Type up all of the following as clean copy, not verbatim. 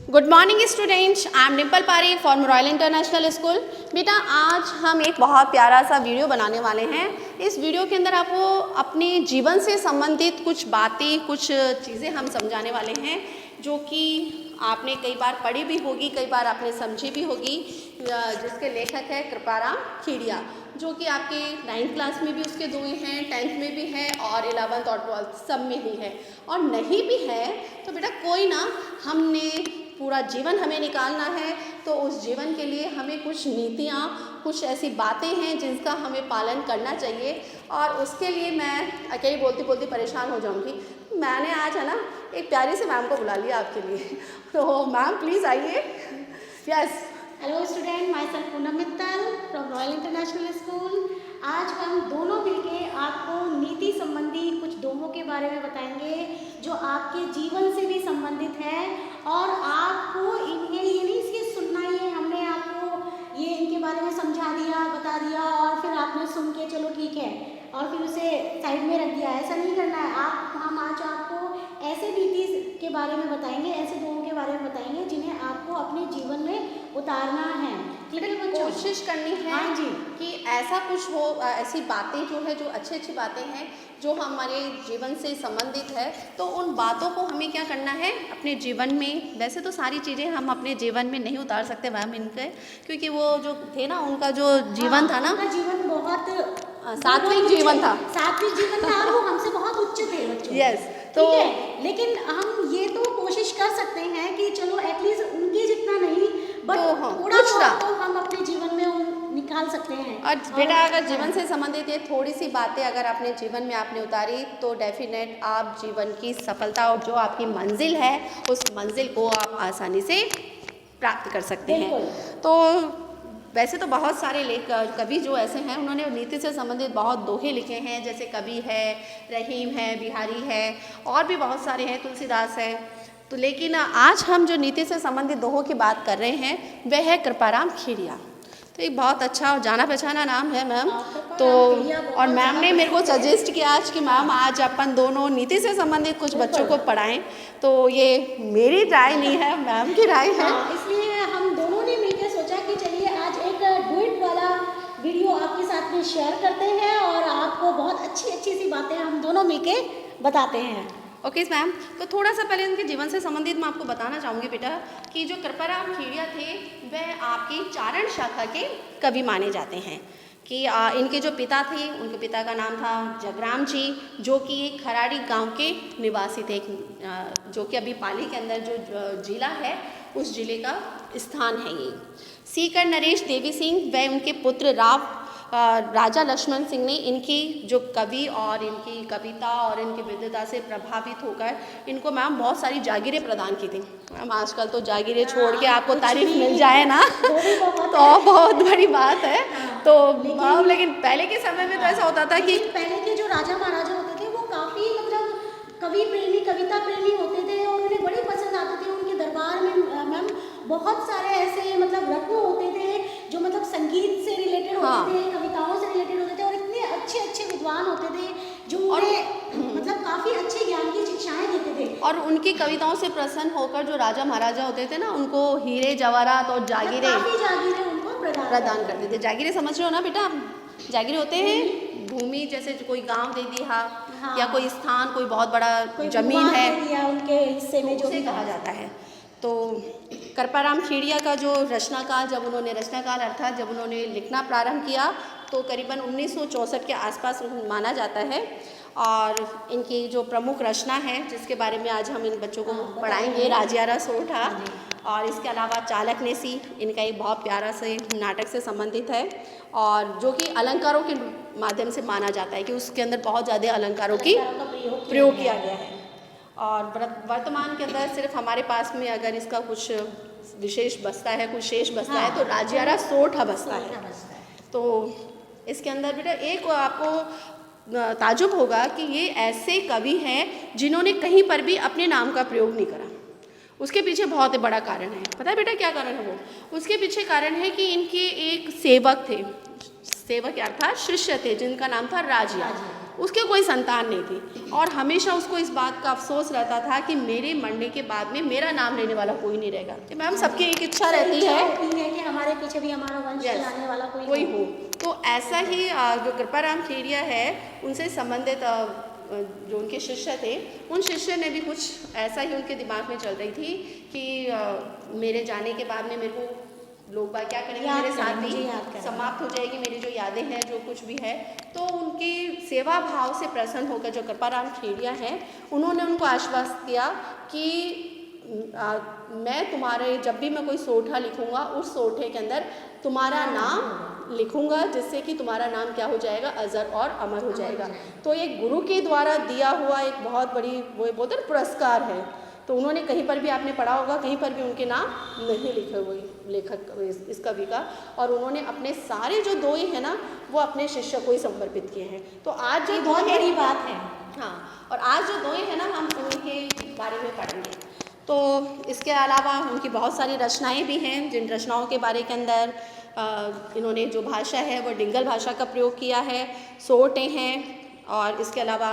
Good morning students, I am Dimple पारी from royal international school. बेटा आज हम एक बहुत प्यारा सा वीडियो बनाने वाले हैं। इस वीडियो के अंदर आपको अपने जीवन से संबंधित कुछ बातें, कुछ चीज़ें हम समझाने वाले हैं जो कि आपने कई बार पढ़ी भी होगी, कई बार आपने समझी भी होगी। जिसके लेखक है कृपाराम खेड़िया, जो कि आपके 9th क्लास में भी उसके दो हैं, 10th में भी है और 11th और 12th सब में ही है। और नहीं भी है तो बेटा कोई ना, हमने पूरा जीवन हमें निकालना है तो उस जीवन के लिए हमें कुछ नीतियाँ, कुछ ऐसी बातें हैं जिनका हमें पालन करना चाहिए। और उसके लिए मैं अकेले बोलती बोलती परेशान हो जाऊँगी। मैंने आज है ना एक प्यारी से मैम को बुला लिया आपके लिए। तो मैम प्लीज़ आइए। Yes, hello student, my self Poonam Mittal from royal international school. आज हम दोनों मिलके आपको नीति संबंधी कुछ दोहों के बारे में बताएंगे जो आपके जीवन से भी संबंधित है। और आपको इन्हें ये नहीं इसके सुनना ही है, हमने आपको ये इनके बारे में समझा दिया, बता दिया और फिर आपने सुन के चलो ठीक है और फिर उसे साइड में रख दिया। ऐसा नहीं करना है। हम आज आपको ऐसे नीति के बारे में बताएंगे, ऐसे दोहों के बारे में बताएंगे जिन्हें आपको अपने जीवन में उतारना है। ठीक है बच्चों, कोशिश करनी है हाँ जी कि ऐसा कुछ हो, ऐसी बातें जो है, जो अच्छी अच्छी बातें हैं जो हमारे जीवन से संबंधित है, तो उन बातों को हमें क्या करना है अपने जीवन में। वैसे तो सारी चीज़ें हम अपने जीवन में नहीं उतार सकते मैम इनके, क्योंकि वो जो थे ना, उनका जो जीवन था ना, उनका जीवन बहुत सात्विक जीवन था। सात्विक जीवन था और वो हमसे बहुत उच्च थे बच्चों। यस, तो लेकिन हम ये तो कोशिश कर सकते हैं कि चलो एटलीस्ट उनके जितना नहीं बट थोड़ा तो हम अपने जीवन में निकाल सकते हैं। और बेटा अगर जीवन से संबंधित ये थोड़ी सी बातें अगर अपने जीवन में आपने उतारी तो डेफिनेट आप जीवन की सफलता और जो आपकी मंजिल है उस मंजिल को आप आसानी से प्राप्त कर सकते हैं। तो वैसे तो बहुत सारे कवि जो ऐसे हैं उन्होंने नीति से संबंधित बहुत दोहे लिखे हैं, जैसे कवि है, रहीम है, बिहारी है और भी बहुत सारे हैं, तुलसीदास है। तो लेकिन आज हम जो नीति से संबंधित दोहों की बात कर रहे हैं वह है कृपाराम खेड़िया। तो एक बहुत अच्छा और जाना पहचाना नाम है मैम। तो और मैम ने मेरे को सजेस्ट किया आज कि मैम आज अपन दोनों नीति से संबंधित कुछ बच्चों को पढ़ाएं। तो ये मेरी राय नहीं है, मैम की राय है। इसलिए हम दोनों ने मिलकर सोचा कि चलिए आज एक डुएट वाला वीडियो आपके साथ में शेयर करते हैं और आपको बहुत अच्छी अच्छी सी बातें हम दोनों मिलकर बताते हैं। ओके मैम, तो थोड़ा सा पहले उनके जीवन से संबंधित मैं आपको बताना चाहूँगी बेटा कि जो कृपाराम खेड़िया थे वह आपकी चारण शाखा के कवि माने जाते हैं। कि इनके जो पिता थे, उनके पिता का नाम था जगराम जी, जो कि एक खराड़ी गांव के निवासी थे, जो कि अभी पाली के अंदर जो जिला है उस जिले का स्थान है ये। सीकर नरेश देवी सिंह व उनके पुत्र राजा लक्ष्मण सिंह ने इनकी जो कवि और इनकी कविता और इनकी विद्वता से प्रभावित होकर इनको मैम बहुत सारी जागीरें प्रदान की थी। मैम आजकल तो जागीरें छोड़ के आपको तारीफ मिल जाए ना तो बहुत बड़ी बात है। तो मैम लेकिन पहले के समय में तो ऐसा होता था कि पहले के जो राजा महाराजा होते थे वो काफ़ी मतलब कवि प्रेमी, कविता प्रेमी होते थे और उन्हें बड़ी पसंद आते थे। उनके दरबार में मैम बहुत सारे ऐसे मतलब रत्न होते थे जो मतलब संगीत से रिलेटेड होते थे, कविताओं से रिलेटेड होते थे और इतने अच्छे अच्छे विद्वान होते थे जो उन्हें मतलब काफ़ी अच्छे ज्ञान की शिक्षाएं देते थे। और उनकी कविताओं से प्रसन्न होकर जो राजा महाराजा होते थे ना, उनको हीरे जवाहरात और जागीरें उनको प्रदान करते थे। जागीरें समझ रहे हो ना बेटा? जागीरें होते हैं भूमि, जैसे कोई गांव दे दिया या कोई स्थान, कोई बहुत बड़ा जमीन है उनके हिस्से में जो कहा जाता है। तो कृपाराम खेड़िया का जो रचनाकाल, जब उन्होंने रचनाकाल अर्थात जब उन्होंने लिखना प्रारंभ किया तो करीबन 1964 के आसपास माना जाता है। और इनकी जो प्रमुख रचना है जिसके बारे में आज हम इन बच्चों को पढ़ाएंगे, राजियारा सोठा। और इसके अलावा चालक नेसी इनका एक बहुत प्यारा से नाटक से संबंधित है और जो कि अलंकारों के माध्यम से माना जाता है कि उसके अंदर बहुत ज़्यादा अलंकारों की प्रयोग किया गया है। और वर्तमान के अंदर सिर्फ हमारे पास में अगर इसका कुछ विशेष बसता है, कुछ शेष बसता है तो राजियारा सोठा बसता है। तो इसके अंदर बेटा एक आपको ताजुब होगा कि ये ऐसे कवि हैं जिन्होंने कहीं पर भी अपने नाम का प्रयोग नहीं करा। उसके पीछे बहुत ही बड़ा कारण है। पता है बेटा क्या कारण है वो? उसके पीछे कारण है कि इनके एक सेवक थे, सेवक अर्थात शिष्य थे जिनका नाम था राजिया। उसके कोई संतान नहीं थी और हमेशा उसको इस बात का अफसोस रहता था कि मेरे मरने के बाद में मेरा नाम लेने वाला कोई नहीं रहेगा। मैम सबकी एक इच्छा रहती है कि हमारे पीछे भी हमारा वंश चलाने वाला कोई हो। तो ऐसा ही जो कृपाराम खेड़िया है उनसे संबंधित जो उनके शिष्य थे, उन शिष्य ने भी कुछ ऐसा ही उनके दिमाग में चल रही थी कि मेरे जाने के बाद में मेरे को लोग बात क्या करेंगे, मेरे साथ ही समाप्त हो जाएगी मेरी जो यादें हैं, जो कुछ भी है। तो उनकी सेवा भाव से प्रसन्न होकर जो कृपाराम खेड़िया हैं, उन्होंने उनको आश्वस्त किया कि मैं तुम्हारे जब भी मैं कोई सोठा लिखूंगा उस सोठे के अंदर तुम्हारा नाम लिखूंगा, जिससे कि तुम्हारा नाम क्या हो जाएगा, अजर और अमर हो जाएगा। तो ये गुरु के द्वारा दिया हुआ एक बहुत बड़ी वो बोलते हैं पुरस्कार है। तो उन्होंने कहीं पर भी आपने पढ़ा होगा, कहीं पर भी उनके नाम नहीं लिखे हुए लेखक इस कवि का, और उन्होंने अपने सारे जो दोहे हैं ना वो अपने शिष्य को ही समर्पित किए हैं। तो आज जो बहुत बड़ी बात है। हाँ, और आज जो दोहे हैं ना हम उनके बारे में पढ़ेंगे। तो इसके अलावा उनकी बहुत सारी रचनाएं भी हैं, जिन रचनाओं के बारे के अंदर इन्होंने जो भाषा है वो डिंगल भाषा का प्रयोग किया है, सोटे हैं, और इसके अलावा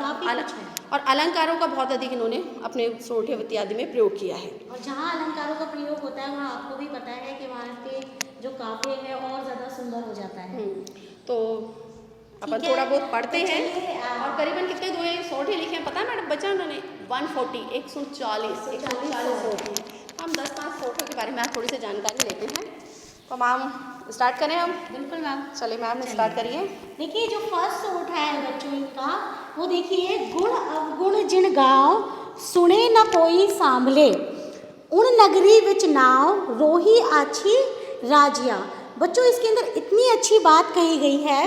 और अलंकारों का बहुत अधिक इन्होंने अपने सोठे इत्यादि में प्रयोग किया है। और जहाँ अलंकारों का प्रयोग होता है वहाँ आपको भी पता है कि वहाँ के जो काव्य है और ज़्यादा सुंदर हो जाता है। तो अपन थोड़ा बहुत पढ़ते हैं। और करीबन कितने दोहे सोठे लिखे हैं पता है मैडम बच्चा उन्होंने 140 140 सोठे। हम 10-5 सोठों के बारे में थोड़ी सी जानकारी लेते हैं। तो मैम स्टार्ट करें हम? बिल्कुल मैम, चलिए मैम स्टार्ट करिए। देखिए जो फर्स्ट सोठा है बच्चों इनका, वो देखिए, गुण अवगुण जिन गाँव सुने न कोई सांभले, उन नगरी विच नाव रोही आछी राजिया। बच्चों इसके अंदर इतनी अच्छी बात कही गई है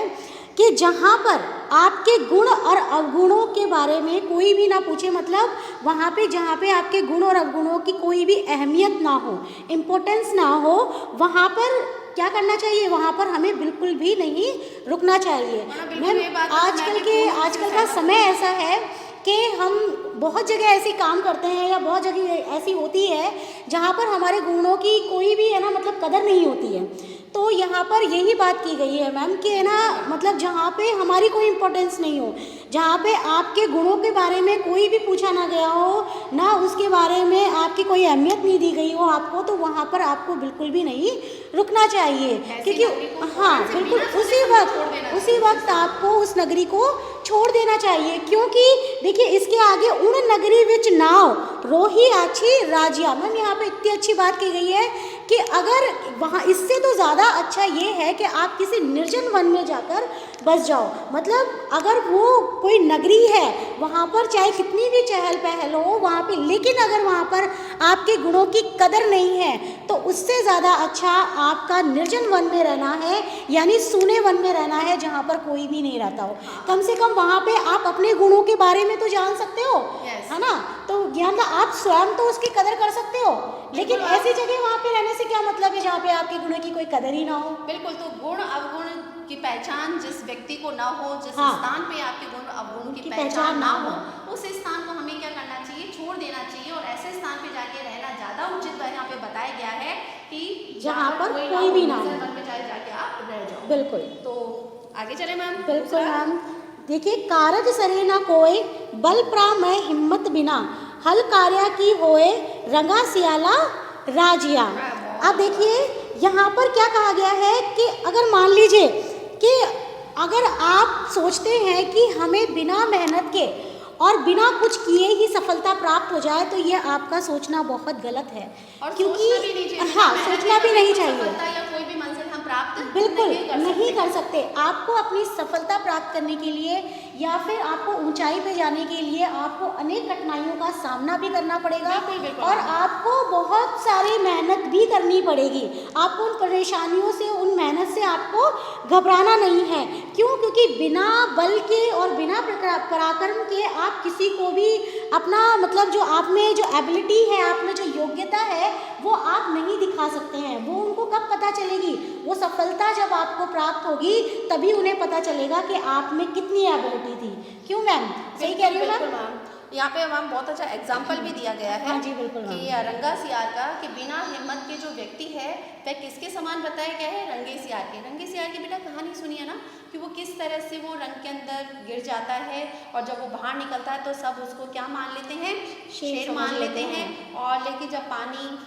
कि जहाँ पर आपके गुण और अवगुणों के बारे में कोई भी ना पूछे, मतलब वहाँ पे जहाँ पे आपके गुण और अवगुणों की कोई भी अहमियत ना हो, इम्पोर्टेंस ना हो, वहाँ पर क्या करना चाहिए, वहाँ पर हमें बिल्कुल भी नहीं रुकना चाहिए। मैम आजकल का समय ऐसा है कि हम बहुत जगह ऐसे काम करते हैं या बहुत जगह ऐसी होती है जहाँ पर हमारे गुणों की कोई भी है ना मतलब कदर नहीं होती है। तो यहाँ पर यही बात की गई है मैम कि है ना मतलब जहाँ पे हमारी कोई इम्पोर्टेंस नहीं हो, जहाँ पे आपके गुणों के बारे में कोई भी पूछा ना गया हो, ना उसके बारे में आपकी कोई अहमियत नहीं दी गई हो आपको, तो वहाँ पर आपको बिल्कुल भी नहीं रुकना चाहिए। क्योंकि हाँ बिल्कुल उसी वक्त आपको उस नगरी को छोड़ देना चाहिए। क्योंकि देखिए इसके आगे उन नगरी विच नाव रोही आछी राजिया। मैम यहाँ पे इतनी अच्छी बात की गई है कि अगर वहाँ इससे तो ज़्यादा अच्छा ये है कि आप किसी निर्जन वन में जाकर बस जाओ। मतलब अगर वो कोई नगरी है वहाँ पर चाहे कितनी भी चहल पहल हो वहाँ पे, लेकिन अगर वहाँ पर आपके गुणों की कदर नहीं है तो उससे ज़्यादा अच्छा आपका निर्जन वन में रहना है, यानी सूने वन में रहना है जहाँ पर कोई भी नहीं रहता हो। कम से कम वहाँ पे आप अपने गुणों के बारे में तो जान सकते हो, है ना, तो ज्ञान आप स्वयं तो उसकी कदर कर सकते हो। लेकिन ऐसी जगह वहाँ पे रहने से क्या मतलब है जहाँ पे आपके गुणों की कोई कदर ही ना हो। बिल्कुल, तो गुण अवगुण की पहचान जिस व्यक्ति को ना हो, जिस स्थान पे आपके गुण अवगुण की पहचान ना हो, उस स्थान को हमें क्या करना चाहिए, छोड़ देना चाहिए और ऐसे स्थान पे जाके रहना ज़्यादा उचित है। यहाँ पे बताया गया है कि जहाँ पर कोई भी ना हो, जाके आप रह जाओ। बिल्कुल, तो आगे चले मैम। बिल्कुल मैम, देखिए, कारज सरे ना कोई बल प्रामय हिम्मत बिना, हल कार्या की होए रंगा सियाला राजिया। अब देखिए यहाँ पर क्या कहा गया है कि अगर मान लीजिए कि अगर आप सोचते हैं कि हमें बिना मेहनत के और बिना कुछ किए ही सफलता प्राप्त हो जाए, तो ये आपका सोचना बहुत गलत है। और क्योंकि सोचना भी नहीं चाहिए। कोई भी मंजिल हम प्राप्त बिल्कुल नहीं कर सकते। आपको अपनी सफलता प्राप्त करने के लिए या फिर आपको ऊंचाई पे जाने के लिए आपको अनेक कठिनाइयों का सामना भी करना पड़ेगा और आपको बहुत सारी मेहनत भी करनी पड़ेगी। आपको उन परेशानियों से, उन मेहनत से आपको घबराना नहीं है। क्यों? क्योंकि बिना बल के और बिना पराक्रम के आप किसी को भी अपना मतलब जो आप में जो एबिलिटी है, आप में जो योग्यता है, वो आप नहीं दिखा सकते हैं। वो उनको कब पता चलेगी? वो सफलता जब आपको प्राप्त होगी तभी उन्हें पता चलेगा कि आप में कितनी एबिलिटी थी। क्यों मैम? सही कह रही हूँ मैम? यहाँ पे मैम बहुत अच्छा एग्जाम्पल भी दिया गया है। हाँ जी, बिल्कुल कि रंगा सियार का कि बिना हिम्मत के जो व्यक्ति है वह किसके समान बताया गया है, रंगे सियार के। रंगे सियार की बेटा कहानी सुनिए ना कि वो किस तरह से वो रंग के अंदर गिर जाता है और जब वो बाहर निकलता है तो सब उसको क्या मान लेते हैं, शेर मान लेते हैं। और लेकिन जब पानी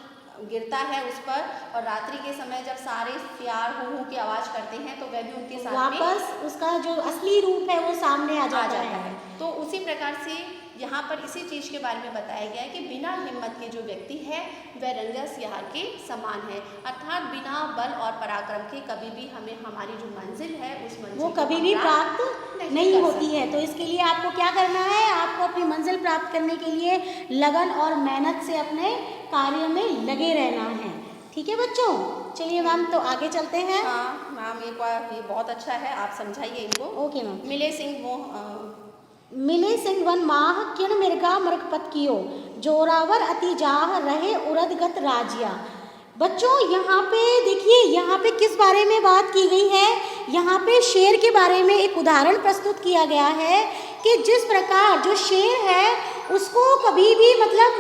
गिरता है उस पर और रात्रि के समय जब सारे सियार हू की आवाज़ करते हैं तो वह भी उनके साथ वापस उसका जो असली रूप है वो सामने आ जाता है। तो उसी प्रकार से यहाँ पर इसी चीज़ के बारे में बताया गया है कि बिना हिम्मत के जो व्यक्ति है वह रंगा सियार के समान है, अर्थात बिना बल और पराक्रम के कभी भी हमें हमारी जो मंजिल है उस मंजिल वो कभी भी प्राप्त नहीं होती है। तो इसके लिए आपको क्या करना है, आपको अपनी मंजिल प्राप्त करने के लिए लगन और मेहनत से अपने कार्य में लगे रहना है। ठीक है बच्चों, चलिए मैम तो आगे चलते हैं। हाँ मैम, ये बहुत अच्छा है, आप समझाइए इनको। Okay ma'am. मिले सिंह वन माह किण मिर्गा मृगपत कियो, जोरावर अति जाह रहे उरदगत राजिया। बच्चों यहाँ पे देखिए, यहाँ पे किस बारे में बात की गई है, यहाँ पे शेर के बारे में एक उदाहरण प्रस्तुत किया गया है कि जिस प्रकार जो शेर है उसको कभी भी मतलब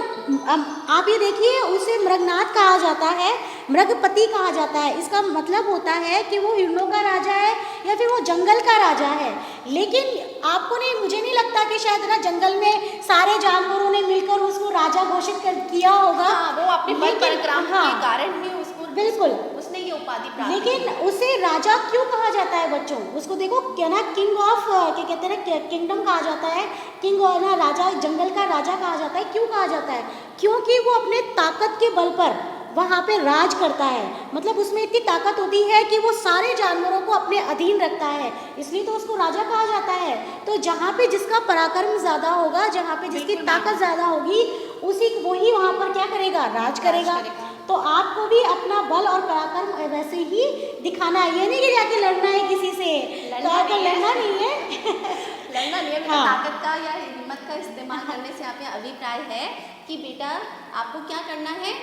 आप ये देखिए उसे मृगनाथ कहा जाता है, मृगपति कहा जाता है। इसका मतलब होता है कि वो हिरणों का राजा है या फिर वो जंगल का राजा है। लेकिन आपको नहीं, मुझे नहीं लगता कि शायद ना जंगल में सारे जानवरों ने मिलकर उसको राजा घोषित किया होगा। हाँ, वो अपने बल पराक्रम के कारण ही उसको बिल्कुल उसने ये उपाधि प्राप्त लेकिन उसे राजा क्यों कहा जाता है बच्चों? उसको देखो क्या ना, किंग ऑफ क्या कहते हैं, किंगडम कहा जाता है, किंग और ना राजा, जंगल का राजा कहा जाता है। क्यों कहा जाता है? क्योंकि वो अपने ताकत के बल पर वहाँ पे राज करता है। मतलब उसमें इतनी ताकत होती है कि वो सारे जानवरों को अपने अधीन रखता है, इसलिए तो उसको राजा कहा जाता है। तो जहाँ पे जिसका पराक्रम ज़्यादा होगा, जहाँ पे जिसकी ताकत ज़्यादा होगी, वही वहाँ पर क्या करेगा, राज करेगा। तो आपको भी अपना बल और पराक्रम वैसे ही दिखाना है, ये नहीं कि जाके लड़ना है किसी से, तो आपको लड़ना नहीं है। लड़ना नहीं है। हाँ। ताकत का या हिम्मत का इस्तेमाल करने से आपका अभिप्राय है कि बेटा आपको क्या करना है,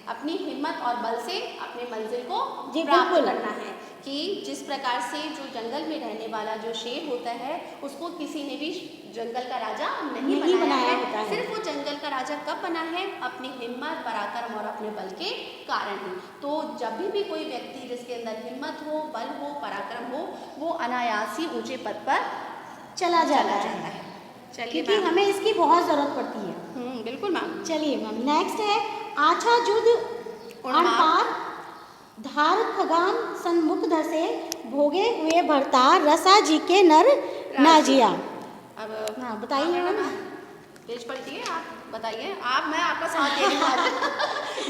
अपनी हिम्मत और बल से अपने मंजिल को प्राप्त करना है। कि जिस प्रकार से जो जंगल में रहने वाला जो शेर होता है उसको किसी ने भी जंगल का राजा नहीं बनाया होता है। सिर्फ वो जंगल का राजा कब बना है, अपनी हिम्मत, पराक्रम और अपने बल के कारण ही। तो जब भी कोई व्यक्ति जिसके अंदर हिम्मत हो, बल हो, पराक्रम हो, वो अनायास ही ऊंचे पद पर चला जाता है। चलिए, क्योंकि हमें इसकी बहुत जरूरत पड़ती है। बिल्कुल मैम। चलिए मैम, नेक्स्ट है आछा जुद अणपार धार खगान सन्मुख धसे, भोगे हुए भरतार रसा जी के नर नाजिया। अब हाँ बताइए मैम। पेज पलटिए, आप बताइए। मैं आपका साथ दे रही हूँ।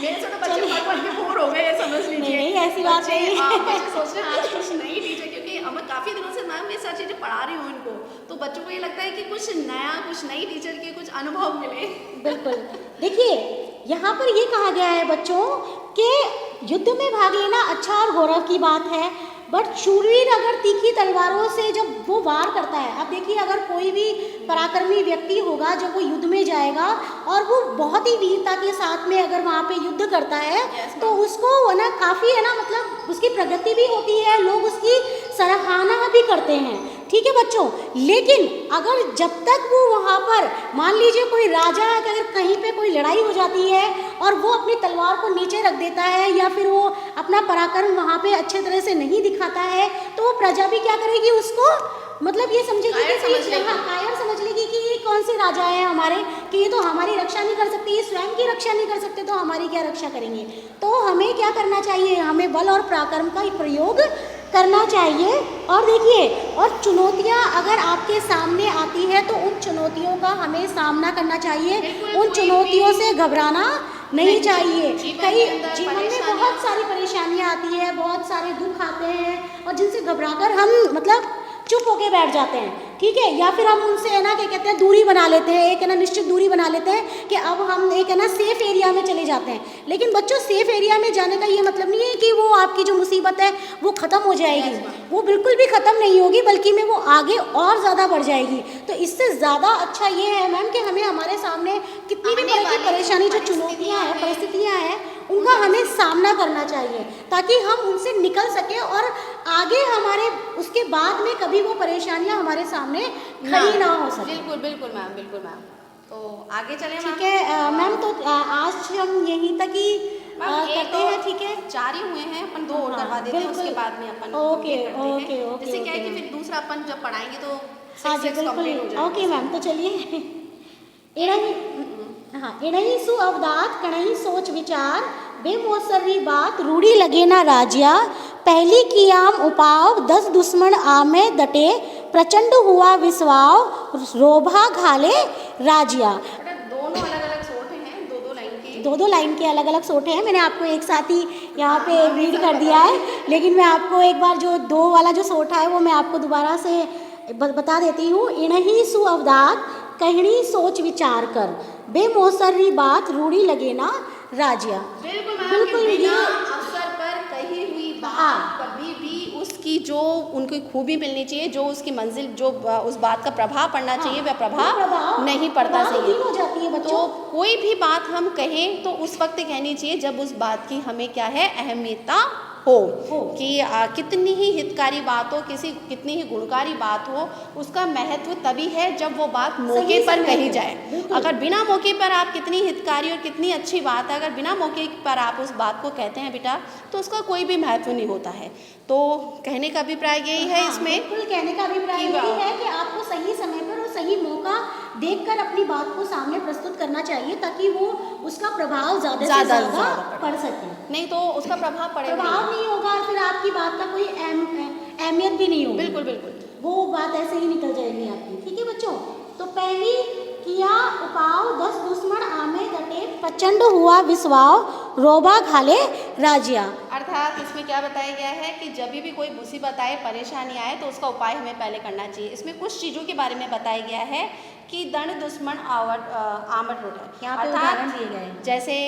मेरे से तो बच्चे पढ़ के बोर हो गए, समझ लीजिए। नहीं ऐसी बात नहीं है। बच्चे सोच रहे हैं आज कुछ नई टीचर, क्योंकि अब मैं काफ़ी दिनों से मैम ये सारी चीज़ें पढ़ा रही हूँ इनको, तो बच्चों को ये लगता है कि कुछ नया, कुछ नई टीचर के कुछ अनुभव मिले। बिल्कुल, देखिए यहाँ पर ये कहा गया है बच्चों कि युद्ध में भाग लेना अच्छा और गौरव की बात है, बट शूरवीर अगर तीखी तलवारों से जब वो वार करता है, अब देखिए अगर कोई भी पराक्रमी व्यक्ति होगा जब वो युद्ध में जाएगा और वो बहुत ही वीरता के साथ में अगर वहाँ पे युद्ध करता है तो उसको ना काफ़ी है ना, मतलब उसकी प्रगति भी होती है, लोग उसकी सराहना भी करते हैं। ठीक है बच्चों, लेकिन अगर जब तक वो वहाँ पर मान लीजिए कोई राजा है, अगर कहीं पे कोई लड़ाई हो जाती है और वो अपनी तलवार को नीचे रख देता है या फिर वो अपना पराक्रम वहाँ पे अच्छे तरह से नहीं दिखाता है, तो वो प्रजा भी क्या करेगी, उसको मतलब ये समझेगी कि कायर समझ लेगी कि ये कौन से राजा है हमारे, कि ये तो हमारी रक्षा नहीं कर सकते, ये स्वयं की रक्षा नहीं कर सकते, तो हमारी क्या रक्षा करेंगे। तो हमें क्या करना चाहिए, हमें बल और पराक्रम का प्रयोग करना चाहिए। और देखिए, और चुनौतियां अगर आपके सामने आती है तो उन चुनौतियों का हमें सामना करना चाहिए, उन चुनौतियों से घबराना नहीं चाहिए। कई जीवन में बहुत सारी परेशानियां आती है, बहुत सारे दुख आते हैं और जिनसे घबराकर हम मतलब चुप होके बैठ जाते हैं, ठीक है, या फिर हम उनसे है ना क्या कहते हैं दूरी बना लेते हैं, एक है ना निश्चित दूरी बना लेते हैं कि अब हम एक है ना सेफ एरिया में चले जाते हैं। लेकिन बच्चों, सेफ एरिया में जाने का ये मतलब नहीं है कि वो आपकी जो मुसीबत है वो ख़त्म हो जाएगी, वो बिल्कुल भी ख़त्म नहीं होगी, बल्कि में वो आगे और ज़्यादा बढ़ जाएगी। तो इससे ज़्यादा अच्छा ये है मैम कि हमें हमारे सामने कितनी भी तरह की परेशानी, जो चुनौतियाँ हैं, परिस्थितियाँ हैं, उनका हमें सामना करना चाहिए ताकि हम उनसे निकल सकें और आगे हमारे उसके बाद में कभी वो परेशानियां हमारे सामने खड़ी ना हो सके। बिल्कुल बिल्कुल मैम, बिल्कुल मैम। तो आगे चले ठीक है मैम, तो आज हम यहीं तक ही करते हैं, ठीक है। 4 ही हुए हैं, अपन 2 और हाँ, करवा देते हैं, बिल्कुल। उसके बाद में अपन ओके, complete करते हैं। ओके, ओके, जिससे क्या है कि ओके। फिर दूसरा अपन जब पढ़ाएंगे तो हाँ जी 6 कंप्लीट हो बिल्कुल, जाएगा। Okay ma'am. तो चलिए इणही सु अवदात कणही सोच विचार, बेमोसर्री बात रूढ़ी लगे ना राजिया, पहली कियाम उपाव 10 दुश्मन आमे दटे, प्रचंड हुआ विस्वाव रोभा घाले राजिया। दोनों अलग-अलग सोटे हैं, 2-2 लाइन के। 2-2 लाइन के अलग अलग सोटे हैं। मैंने आपको एक साथ ही यहाँ पे रीड कर दिया है, लेकिन मैं आपको एक बार जो 2 वाला जो सोटा है वो मैं आपको दोबारा से बता देती हूँ। इणही सु अवदात कहणी सोच विचार कर, बेमोसर्री बात रूढ़ी लगे ना राजिया। बिल्कुल मैम, बिल्कुल बिना ये अवसर पर कही हुई बात हाँ। कभी भी उसकी जो उनकी खूबी मिलनी चाहिए, जो उसकी मंजिल, जो उस बात का प्रभाव पड़ना चाहिए, वह प्रभाव नहीं पड़ता चाहिए। हो जाती है तो बच्चों। कोई भी बात हम कहें तो उस वक्त कहनी चाहिए जब उस बात की हमें क्या है, अहमियता हो कि कितनी ही हितकारी बात हो, कितनी ही गुणकारी बात हो, उसका महत्व तभी है जब वो बात मौके पर कही जाए। अगर बिना मौके पर आप कितनी हितकारी और कितनी अच्छी बात है, अगर बिना मौके पर आप उस बात को कहते हैं बेटा, तो उसका कोई भी महत्व नहीं होता है। तो कहने का अभिप्राय यही है इसमें, बिल्कुल कहने का अभिप्राय यही है कि आपको सही समय पर और सही मौका देखकर अपनी बात को सामने प्रस्तुत करना चाहिए, ताकि वो उसका प्रभाव ज़्यादा से ज़्यादा पड़ सके। नहीं तो उसका प्रभाव पड़ेगा, प्रभाव नहीं होगा, फिर आपकी बात का कोई अहमियत भी नहीं होगी। बिल्कुल बिल्कुल, वो बात ऐसे ही निकल जाएगी आपकी। ठीक है बच्चों, तो पहली किया उपाव 10 दुश्मन आमे दटे, प्रचंड हुआ विस्वाव रोबा घाले राजिया। अर्थात इसमें क्या बताया गया है कि जब भी कोई मुसीबत आए, परेशानी आए, तो उसका उपाय हमें पहले करना चाहिए। इसमें कुछ चीज़ों के बारे में बताया गया है कि दंड दुश्मन आमट रोटे, यहाँ पे उदाहरण दिए गए हैं। जैसे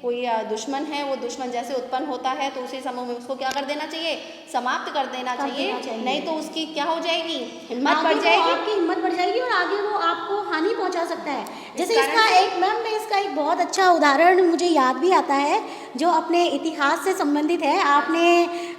कोई दुश्मन है, वो दुश्मन जैसे उत्पन्न होता है तो उसी समय में उसको क्या कर देना चाहिए, समाप्त कर देना चाहिए। नहीं तो उसकी क्या हो जाएगी, हिम्मत बढ़ जाएगी, आपकी हिम्मत बढ़ जाएगी और आगे वो आपको हानि पहुंचा सकता है। जैसे इसका एक मैम ने इसका एक बहुत अच्छा उदाहरण मुझे याद भी आता है, जो अपने इतिहास से संबंधित है। आपने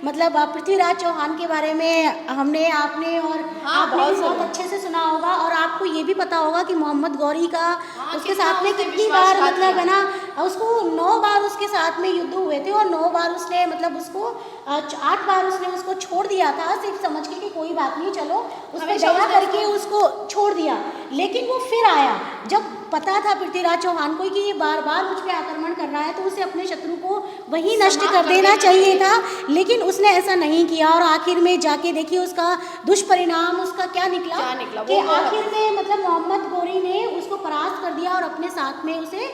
मतलब पृथ्वीराज चौहान के बारे में आपने और आपने भी बहुत अच्छे से सुना होगा, और आपको ये भी पता होगा कि मोहम्मद गौरी का उसके साथ में कितनी बार मतलब है ना, उसको 9 बार उसके साथ में युद्ध हुए थे, और 9 बार उसने मतलब उसको 8 बार उसने उसको छोड़ दिया था, सिर्फ समझ के कि कोई बात नहीं, चलो उस पर दया करके उसको छोड़ दिया। लेकिन वो फिर आया, जब पता था पृथ्वीराज चौहान को कि ये बार बार मुझ पर आक्रमण कर रहा है, तो उसे अपने शत्रु को वही नष्ट कर देना चाहिए था, लेकिन उसने ऐसा नहीं किया। और आखिर में जाके देखिए उसका दुष्परिणाम उसका क्या निकला कि आखिर में मतलब मोहम्मद गौरी ने उसको परास्त कर दिया और अपने साथ में उसे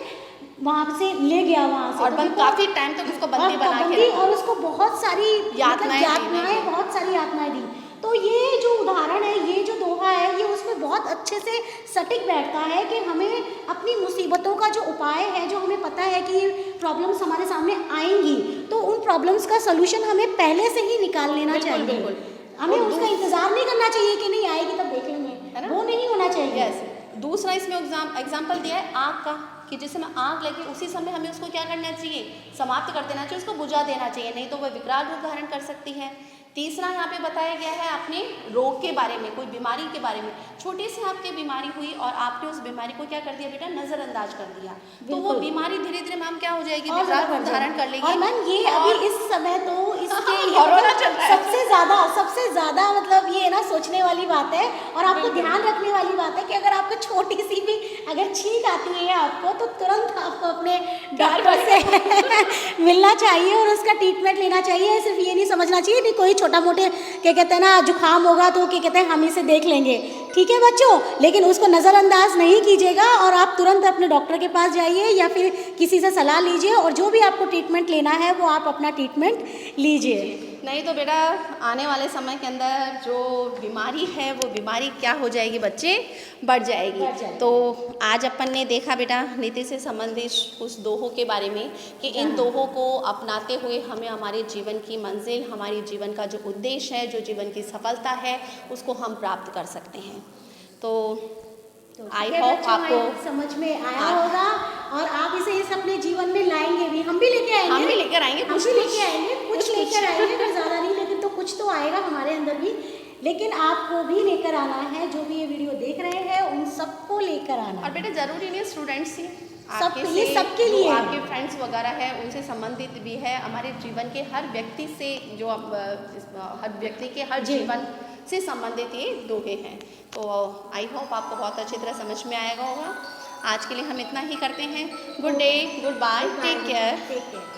वहाँ से ले गया, वहाँ से, और काफी टाइम तक उसको बंदी बना के रखा, और उसको बहुत सारी यातनाएं बहुत सारी यातनाएं दी। तो ये जो उदाहरण है, ये जो दोहा है, ये उसमें बहुत अच्छे से सटीक बैठता है कि हमें अपनी मुसीबतों का जो उपाय है, जो हमें पता है कि ये प्रॉब्लम्स हमारे सामने आएंगी, तो उन प्रॉब्लम्स का सलूशन हमें पहले से ही निकाल लेना चाहिए। बिल्कुल, हमें उसका इंतजार नहीं करना चाहिए कि नहीं आएगी तब देख लेंगे, वो नहीं होना चाहिए। दूसरा इसमें एग्जाम्पल दिया है आग का, कि जिस समय आग लगे उसी समय हमें उसको क्या करना चाहिए, समाप्त कर देना चाहिए, उसको बुझा देना चाहिए, नहीं तो वह विकराल रूप धारण कर सकती है। तीसरा यहाँ पे बताया गया है अपने रोग के बारे में, कोई बीमारी के बारे में। छोटी सी आपकी बीमारी हुई और आपने उस बीमारी को क्या कर दिया बेटा, नज़रअंदाज कर दिया, तो वो बीमारी धीरे धीरे मैम क्या हो जाएगी, विकराल रूप धारण कर लेगी। और मैम ये अभी इस समय तो इसके सबसे ज़्यादा मतलब ये ना सोचने वाली बात है, और आपको ध्यान रखने वाली बात है कि अगर आपको छोटी सी भी अगर छींक आती है आपको, तो तुरंत आपको अपने डॉक्टर से मिलना चाहिए और उसका ट्रीटमेंट लेना चाहिए। सिर्फ ये नहीं समझना चाहिए कि कोई छोटा मोटे क्या कहते हैं ना जुकाम होगा तो क्या कहते हैं हम इसे देख लेंगे, ठीक है बच्चों, लेकिन उसको नज़रअंदाज नहीं कीजिएगा और आप तुरंत अपने डॉक्टर के पास जाइए या फिर किसी से सलाह लीजिए, और जो भी आपको ट्रीटमेंट लेना है वो आप अपना ट्रीटमेंट लीजिए। नहीं तो बेटा आने वाले समय के अंदर जो बीमारी है वो बीमारी क्या हो जाएगी बच्चे, बढ़ जाएगी। तो आज अपन ने देखा बेटा नीति से संबंधित कुछ दोहों के बारे में कि इन दोहों को अपनाते हुए हमें हमारे जीवन की मंजिल, हमारे जीवन का जो उद्देश्य है, जो जीवन की सफलता है, उसको हम प्राप्त कर सकते हैं। तो आई होप आपको समझ में आया होगा और आप इसे इस अपने जीवन में लाएंगे भी। हम भी लेके आएंगे, हम भी लेकर आएंगे, कुछ लेके आएंगे, कुछ लेकर आएंगे, फिर ज़्यादा नहीं, लेकिन तो कुछ तो आएगा हमारे अंदर भी। लेकिन आपको भी लेकर आना है, जो भी ये वीडियो देख रहे हैं उन सबको लेकर लेकर आना और है। बेटा ज़रूरी नहीं स्टूडेंट्स ही, सब ये सबके जो लिए है। आपके फ्रेंड्स वगैरह है उनसे संबंधित भी है, हमारे जीवन के हर व्यक्ति से जो हर व्यक्ति के हर जी। जीवन से संबंधित ये दोहे हैं। तो आई होप आपको बहुत अच्छी तरह समझ में आएगा होगा। आज के लिए हम इतना ही करते हैं। Good day, goodbye, take care. Take care.